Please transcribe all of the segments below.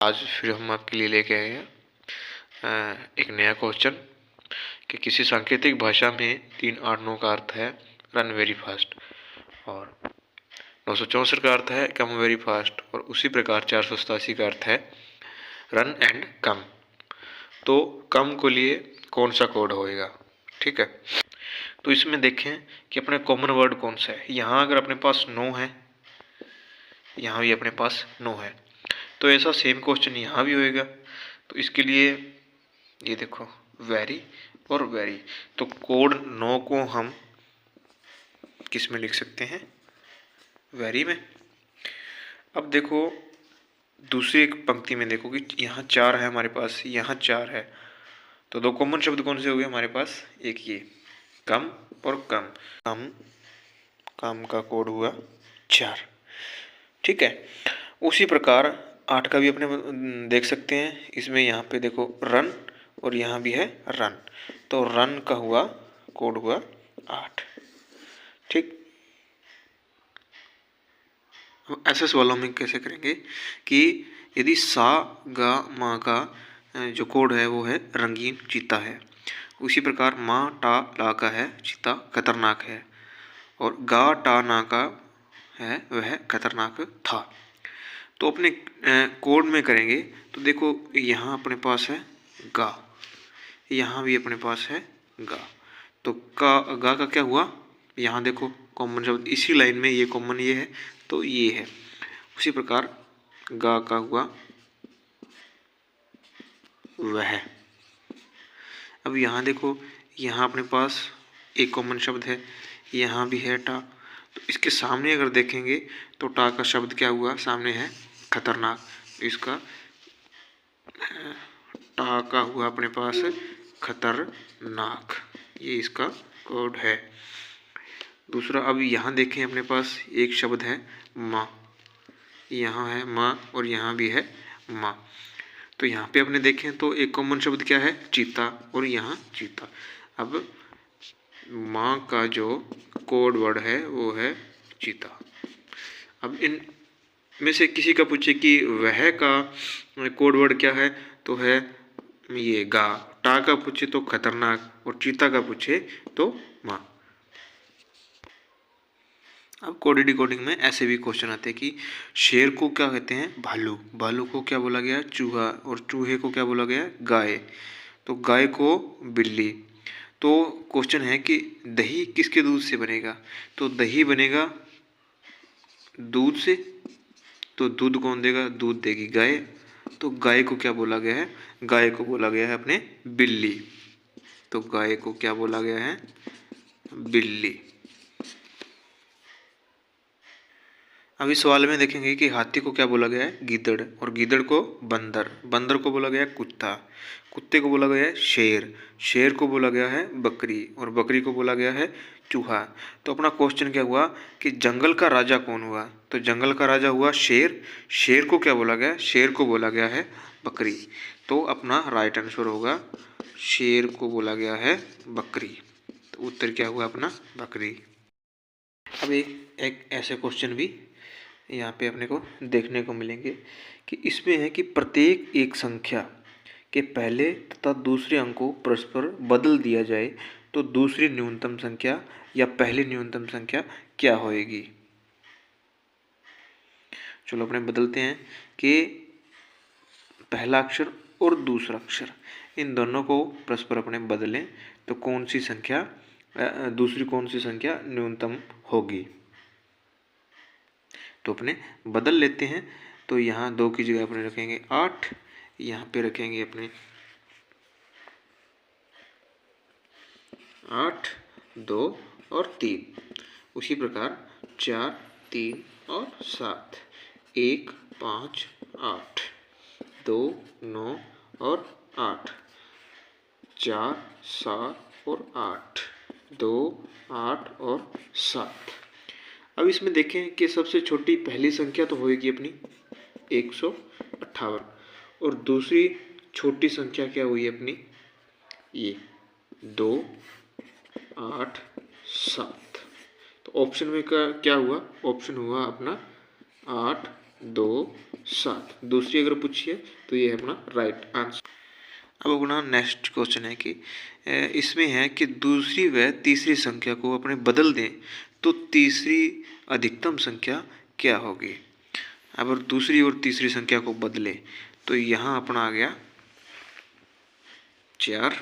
आज फिर हम आपके लिए लेके आए हैं एक नया क्वेश्चन कि किसी सांकेतिक भाषा में 3 8 9 का अर्थ है रन वेरी फास्ट और 964 का अर्थ है कम वेरी फास्ट और उसी प्रकार 487 का अर्थ है रन एंड कम। तो कम के लिए कौन सा कोड होएगा, ठीक है। तो इसमें देखें कि अपने कॉमन वर्ड कौन सा है। यहाँ अगर अपने पास नो है, यहाँ भी अपने पास नो है, तो ऐसा सेम क्वेश्चन यहाँ भी होएगा। तो इसके लिए ये देखो वेरी और वेरी, तो कोड नो को हम किस में लिख सकते हैं, वेरी में। अब देखो दूसरी एक पंक्ति में देखो कि यहाँ 4 है हमारे पास, यहाँ 4 है, तो दो कॉमन शब्द कौन से हो गए हमारे पास, एक ये कम और कम। कम कम का कोड हुआ 4, ठीक है। उसी प्रकार 8 का भी अपने देख सकते हैं। इसमें यहाँ पे देखो रन और यहाँ भी है रन, तो रन का हुआ कोड हुआ 8, ठीक। हम ऐसे सवालों में कैसे करेंगे कि यदि सा गा माँ का जो कोड है वो है रंगीन चीता है, उसी प्रकार माँ टा ला का है चीता खतरनाक है, और गा टा ना का है वह खतरनाक था। तो अपने कोड में करेंगे तो देखो यहाँ अपने पास है गा, यहाँ भी अपने पास है गा, तो गा का क्या हुआ, यहाँ देखो कॉमन शब्द इसी लाइन में ये कॉमन ये है तो ये है। उसी प्रकार गा का हुआ वह। अब यहाँ देखो यहाँ अपने पास एक कॉमन शब्द है, यहाँ भी है टा, तो इसके सामने अगर देखेंगे तो टा का शब्द क्या हुआ, सामने है खतरनाक, इसका टा का हुआ अपने पास खतरनाक, ये इसका कोड है। दूसरा अब यहाँ देखें अपने पास एक शब्द है माँ, यहाँ है माँ और यहाँ भी है माँ, तो यहाँ पे अपने देखें तो एक कॉमन शब्द क्या है चीता और यहाँ चीता। अब माँ का जो कोड वर्ड है वो है चीता। अब इन में से किसी का पूछे कि वह का कोड वर्ड क्या है, तो है ये गा, टा का पूछे तो खतरनाक और चीता का पूछे तो माँ। अब कोडिंग डिकोडिंग में ऐसे भी क्वेश्चन आते हैं कि शेर को क्या कहते हैं भालू, भालू को क्या बोला गया चूहा, और चूहे को क्या बोला गया गाय, तो गाय को बिल्ली। तो क्वेश्चन है कि दही किसके दूध से बनेगा, तो दही बनेगा दूध से, तो दूध कौन देगा, दूध देगी गाय, तो गाय को क्या बोला गया है, गाय को बोला गया है अपने बिल्ली, तो गाय को क्या बोला गया है बिल्ली। अब इस सवाल में देखेंगे कि हाथी को क्या बोला गया है गीदड़, और गीदड़ को बंदर, बंदर को बोला गया है कुत्ता, कुत्ते को बोला गया है शेर, शेर को बोला गया है बकरी और बकरी को बोला गया है चूहा। तो अपना क्वेश्चन क्या हुआ कि जंगल का राजा कौन हुआ, तो जंगल का राजा हुआ शेर, शेर को क्या बोला गया, शेर को बोला गया है बकरी, तो अपना राइट आंसर होगा शेर को बोला गया है बकरी, तो उत्तर क्या हुआ अपना बकरी। अब एक ऐसे क्वेश्चन भी यहाँ पे अपने को देखने को मिलेंगे कि इसमें है कि प्रत्येक एक संख्या के पहले तथा दूसरे अंक को परस्पर बदल दिया जाए तो दूसरी न्यूनतम संख्या या पहली न्यूनतम संख्या क्या होएगी। चलो अपने बदलते हैं कि पहला अक्षर और दूसरा अक्षर इन दोनों को परस्पर अपने बदलें तो कौन सी संख्या दूसरी कौन सी संख्या न्यूनतम होगी। तो अपने बदल लेते हैं, तो यहाँ 2 की जगह अपने रखेंगे 8, यहाँ पे रखेंगे अपने 8 2 और 3, उसी प्रकार 4 3 और 7, 1 5 8, 2 9 और 8, 4 7 और 8, 2 8 और 7। अब इसमें देखें कि सबसे छोटी पहली संख्या तो होगी अपनी 158 और दूसरी छोटी संख्या क्या हुई अपनी ये 2 8 7। तो ऑप्शन में क्या हुआ, ऑप्शन हुआ अपना 8 2 7। दूसरी अगर पूछिए तो ये है अपना राइट आंसर। अब अपना नेक्स्ट क्वेश्चन है कि इसमें है कि दूसरी व तीसरी संख्या को अपने बदल दें तो तीसरी अधिकतम संख्या क्या होगी। अगर दूसरी और तीसरी संख्या को बदले तो यहाँ अपना आ गया 4,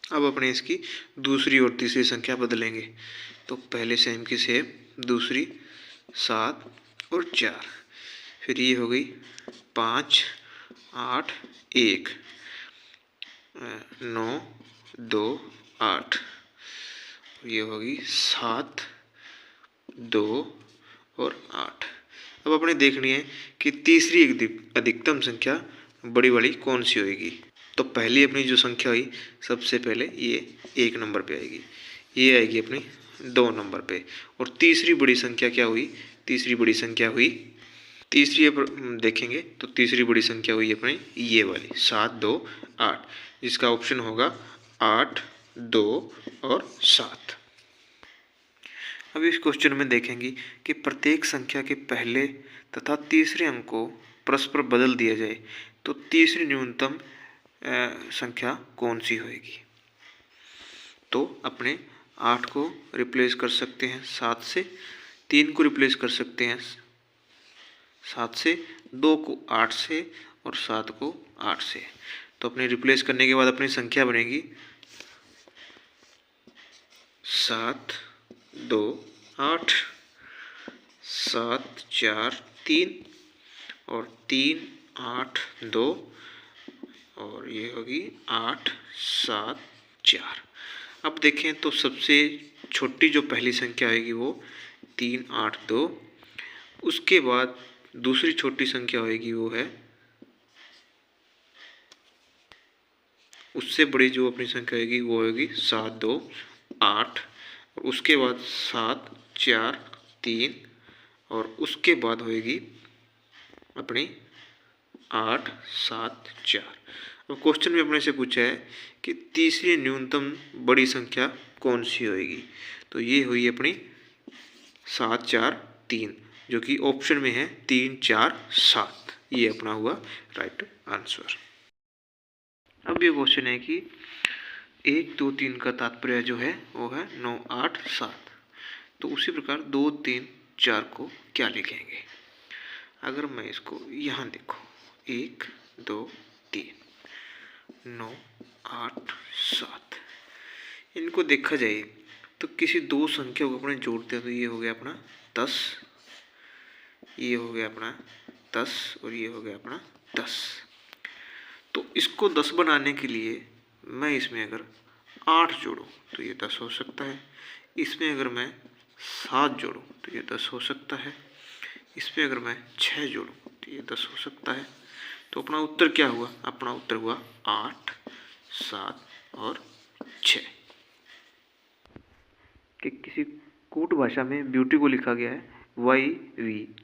अब अपने इसकी दूसरी और तीसरी संख्या बदलेंगे। तो पहले सेम की सेम, दूसरी 7 और 4, फिर ये हो गई 5, 8, 1, 9, 2, 8, ये होगी 7, 2 और 8। अब अपने देखनी है कि तीसरी अधिकतम संख्या बड़ी वाली कौन सी होगी। तो पहली अपनी जो संख्या हुई सबसे पहले ये 1 नंबर पे आएगी, ये आएगी अपनी 2 नंबर पे, और तीसरी बड़ी संख्या क्या हुई, तीसरी बड़ी संख्या हुई, तीसरी देखेंगे तो तीसरी बड़ी संख्या हुई अपनी ये वाली 7, 2, 8, जिसका ऑप्शन होगा 8, 2 और 7। अब इस क्वेश्चन में देखेंगे कि प्रत्येक संख्या के पहले तथा तीसरे अंक को परस्पर बदल दिया जाए तो तीसरी न्यूनतम संख्या कौन सी होगी। तो अपने 8 को रिप्लेस कर सकते हैं 7 से, 3 को रिप्लेस कर सकते हैं 7 से, 2 को 8 से और 7 को 8 से। तो अपने रिप्लेस करने के बाद अपनी संख्या बनेगी 7, 2, 8, 7, 4, 3 और 3, 8, 2 और ये होगी 8, 7, 4। अब देखें तो सबसे छोटी जो पहली संख्या आएगी वो 3, 8, 2, उसके बाद दूसरी छोटी संख्या होगी वो है, उससे बड़ी जो अपनी संख्या होगी वो होगी 7, 2, 8, और उसके बाद 7, 4, 3 और उसके बाद होगी अपनी 8, 7, 4। अब क्वेश्चन में अपने से पूछा है कि तीसरी न्यूनतम बड़ी संख्या कौन सी होगी। तो ये हुई अपनी 7, 4, 3, जो कि ऑप्शन में है 3, 4, 7। ये अपना हुआ राइट आंसर। अब ये क्वेश्चन है कि 1, 2, 3 का तात्पर्य जो है वो है 9, 8, 7। तो उसी प्रकार 2, 3, 4 को क्या लिखेंगे। अगर मैं इसको यहाँ देखो 1, 2, 3, 9, 8, 7, इनको देखा जाए तो किसी दो संख्या को अपने जोड़ते हैं तो ये हो गया अपना 10, ये हो गया अपना 10 और ये हो गया अपना 10। तो इसको 10 बनाने के लिए मैं इसमें अगर 8 जोड़ूँ तो ये 10 हो सकता है, इसमें अगर मैं 7 जोड़ूँ तो ये 10 हो सकता है, इसमें अगर मैं 6 जोड़ूँ तो ये 10 हो सकता है। तो अपना उत्तर क्या हुआ, अपना उत्तर हुआ 8, 7 और 6। कि किसी कूट भाषा में ब्यूटी को लिखा गया है YVZFGB।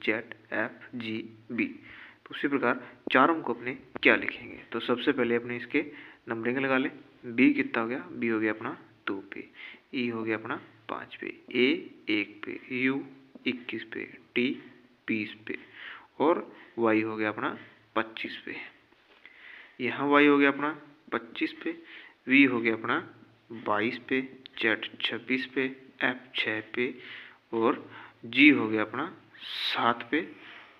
तो उसी प्रकार चार अंक को अपने क्या लिखेंगे। तो सबसे पहले अपने इसके नंबरिंग लगा लें। बी कितना हो गया, बी हो गया अपना 2 पे, ई हो गया अपना 5 पे, ए 1 पे, यू 21 पे, टी 20 पे और वाई हो गया अपना 25 पे। यहाँ वाई हो गया अपना 25 पे, वी हो गया अपना 22 पे, जेड 26 पे, एफ 6 पे और जी हो गया अपना 7 पे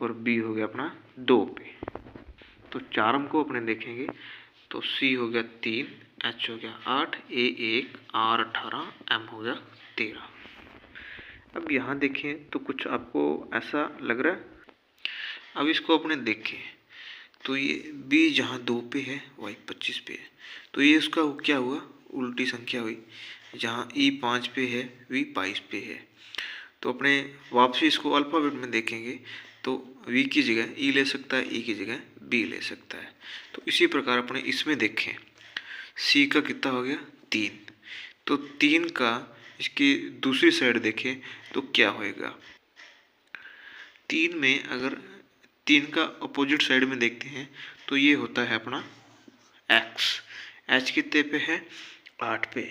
और बी हो गया अपना 2 पे। तो चार अंक को अपने देखेंगे तो सी हो गया 3, एच हो गया 8, ए 1, आर 18, एम हो गया 13। अब यहाँ देखें तो कुछ आपको ऐसा लग रहा है। अब इसको अपने देखें तो ये बी जहाँ 2 पे है वाई 25 पे है, तो ये उसका क्या हुआ, उल्टी संख्या हुई। जहाँ ई 5 पे है वी 22 पे है। तो अपने वापसी इसको अल्फ़ाबेट में देखेंगे तो वी की जगह ई ले सकता है, ई की जगह बी ले सकता है। तो इसी प्रकार अपने इसमें देखें सी का कितना हो गया 3, तो 3 का इसकी दूसरी साइड देखें तो क्या होएगा। 3 में अगर 3 का अपोजिट साइड में देखते हैं तो ये होता है अपना एक्स। एच कितने पे है 8 पे।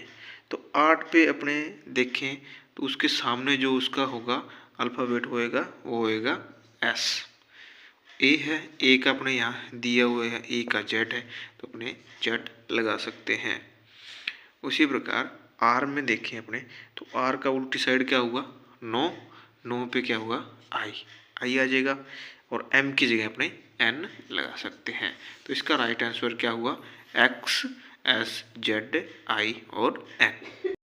तो 8 पे अपने देखें तो उसके सामने जो उसका होगा अल्फ़ाबेट होएगा वो होएगा एस। ए है, ए का अपने यहाँ दिया हुआ है, ए का जेड है तो अपने जेड लगा सकते हैं। उसी प्रकार आर में देखें अपने तो आर का उल्टी साइड क्या हुआ 9, 9 पे क्या हुआ आई आ जाएगा और एम की जगह अपने एन लगा सकते हैं। तो इसका राइट आंसर क्या हुआ एक्स एस जेड आई और एन।